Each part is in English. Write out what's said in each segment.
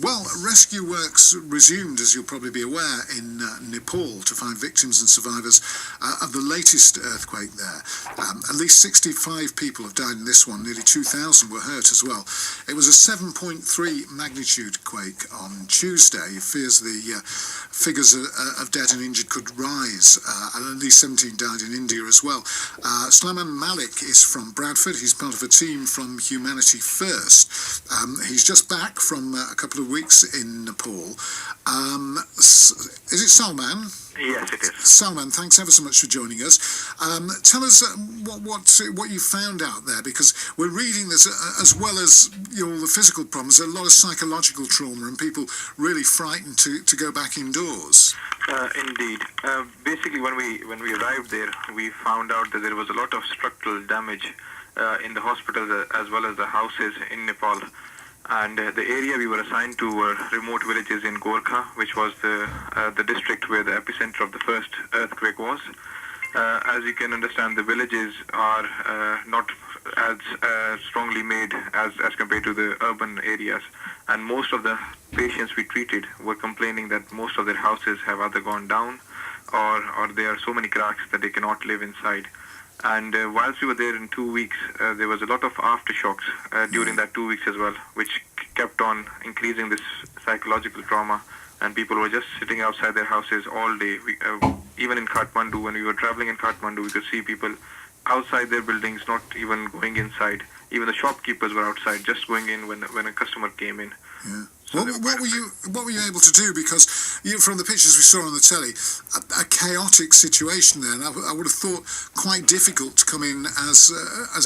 Well, rescue works resumed, as you'll probably be aware, in Nepal to find victims and survivors of the latest earthquake there. At least 65 people have died in this one, nearly 2,000 were hurt as well. It was a 7.3 magnitude quake on Tuesday. It fears the figures of dead and injured could rise, and at least 17 died in India as well. Salman Malik is from Bradford. He's part of a team from Humanity First. He's just back from a couple of weeks in Nepal. Is it Salman? Yes, it is. Salman, thanks ever so much for joining us. Tell us what you found out there, because we're reading this as well as all the physical problems, a lot of psychological trauma and people really frightened to go back indoors. Indeed. Basically, when we arrived there, we found out that there was a lot of structural damage in the hospitals as well as the houses in Nepal. And the area we were assigned to were remote villages in Gorkha, which was the district where the epicenter of the first earthquake was. As you can understand, the villages are not as strongly made as compared to the urban areas. And most of the patients we treated were complaining that most of their houses have either gone down or there are so many cracks that they cannot live inside. And whilst we were there in 2 weeks, there was a lot of aftershocks during that 2 weeks as well, which kept on increasing this psychological trauma. And people were just sitting outside their houses all day. Even in Kathmandu, when we were traveling in Kathmandu, we could see people outside their buildings, not even going inside. Even the shopkeepers were outside, just going in when a customer came in. Yeah. So what were you able to do? Because from the pictures we saw on the telly, a chaotic situation there, and I would have thought quite difficult to come in as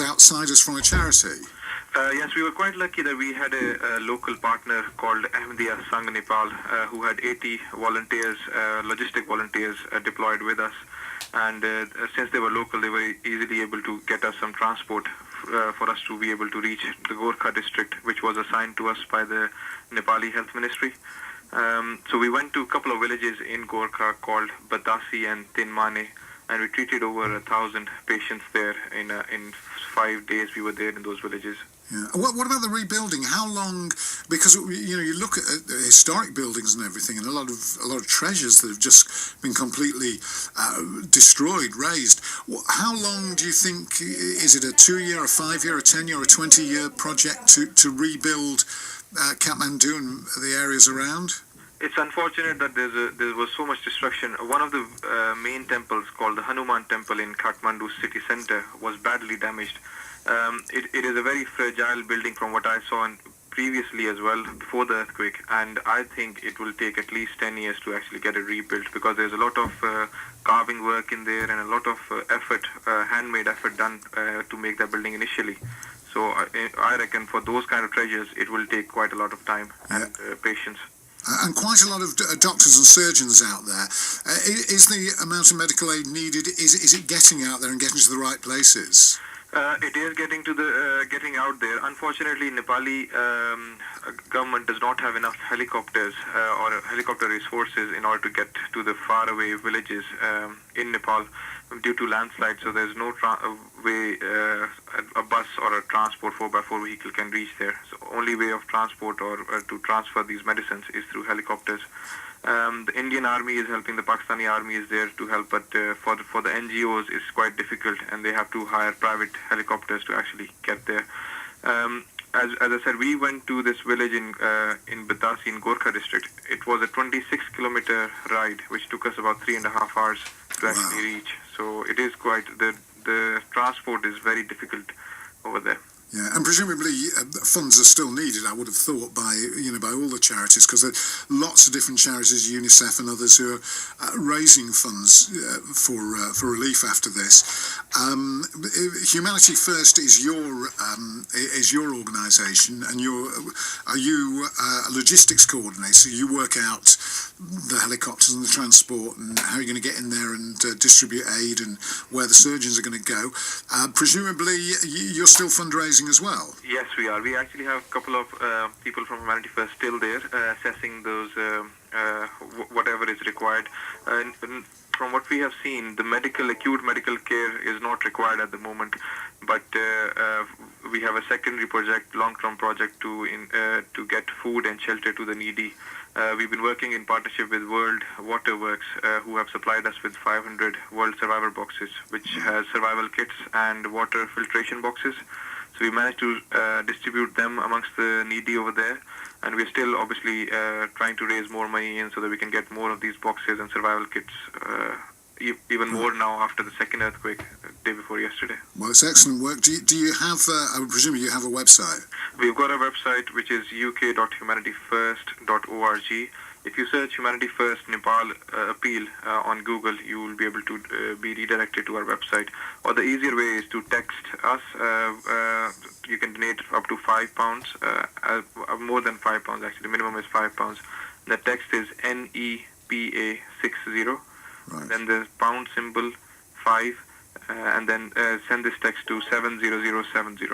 outsiders from a charity. Yes, we were quite lucky that we had a local partner called Ahmadiyya Sangh Nepal, who had 80 volunteers, logistic volunteers deployed with us. And since they were local, they were easily able to get us some transport for us to be able to reach the Gorkha district, which was assigned to us by the Nepali Health Ministry. So we went to a couple of villages in Gorkha called Batasi and Tinmane, and we treated over 1,000 patients there in 5 days we were there in those villages. Yeah. What about the rebuilding? How long? Because you look at historic buildings and everything, and a lot of treasures that have just been completely destroyed, razed. How long do you think? Is it a 2-year, a 5-year, a 10-year, a 20-year project to rebuild Kathmandu and the areas around? It's unfortunate that there was so much destruction. One of the main temples, called the Hanuman Temple in Kathmandu city center, was badly damaged. It is a very fragile building from what I saw previously as well, before the earthquake, and I think it will take at least 10 years to actually get it rebuilt, because there's a lot of carving work in there and a lot of effort, handmade effort done to make that building initially. So I reckon for those kind of treasures, it will take quite a lot of time and patience. And quite a lot of doctors and surgeons out there. Is the amount of medical aid needed, is it getting out there and getting to the right places? It is getting out there. Unfortunately, Nepali government does not have enough helicopters or helicopter resources in order to get to the faraway villages in Nepal due to landslides. So there's no way a bus or a transport 4x4 vehicle can reach there. So only way of transport or to transfer these medicines is through helicopters. The Indian Army is helping, the Pakistani Army is there to help, but for the NGOs it's quite difficult, and they have to hire private helicopters to actually get there. As I said, we went to this village in Batasi in Gorkha district. It was a 26-kilometer ride, which took us about 3.5 hours to actually reach. So it is quite, the transport is very difficult over there. Yeah, and presumably funds are still needed, I would have thought, by all the charities, because there are lots of different charities, UNICEF and others, who are raising funds for relief after this. Humanity First is your organisation, and are you a logistics coordinator? So you work out the helicopters and the transport and how you're going to get in there and distribute aid and where the surgeons are going to go. Presumably you're still fundraising as well? Yes, we are. We actually have a couple of people from Humanity First still there assessing those whatever is required. And from what we have seen, the acute medical care is not required at the moment, but we have a secondary project, long-term project to get food and shelter to the needy. We've been working in partnership with World Water Works, who have supplied us with 500 World Survivor boxes, which has survival kits and water filtration boxes. So we managed to distribute them amongst the needy over there, and we're still obviously trying to raise more money in so that we can get more of these boxes and survival kits, even more now after the second earthquake, day before yesterday. Well, it's excellent work. Do you have, I would presume you have a website? We've got a website which is uk.humanityfirst.org. If you search Humanity First Nepal Appeal on Google, you will be able to be redirected to our website. Or the easier way is to text us. You can donate up to £5, more than £5 actually. The minimum is £5. The text is NEPA60. Right. Then the pound symbol 5, and then send this text to 70070.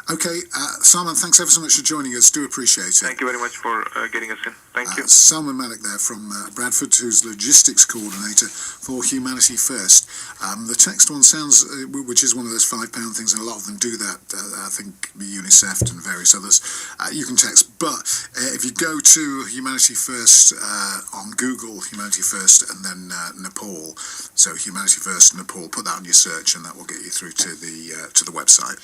Okay, Salman, thanks ever so much for joining us. Do appreciate it. Thank you very much for getting us in. Thank you. Salman Malik there from Bradford, who's logistics coordinator for Humanity First. The text one sounds, which is one of those £5 things, and a lot of them do that. I think UNICEF and various others. You can text, but if you go to Humanity First on Google, Humanity First, and then Nepal, so Humanity First Nepal, put that on your search, and that will get you through to the website.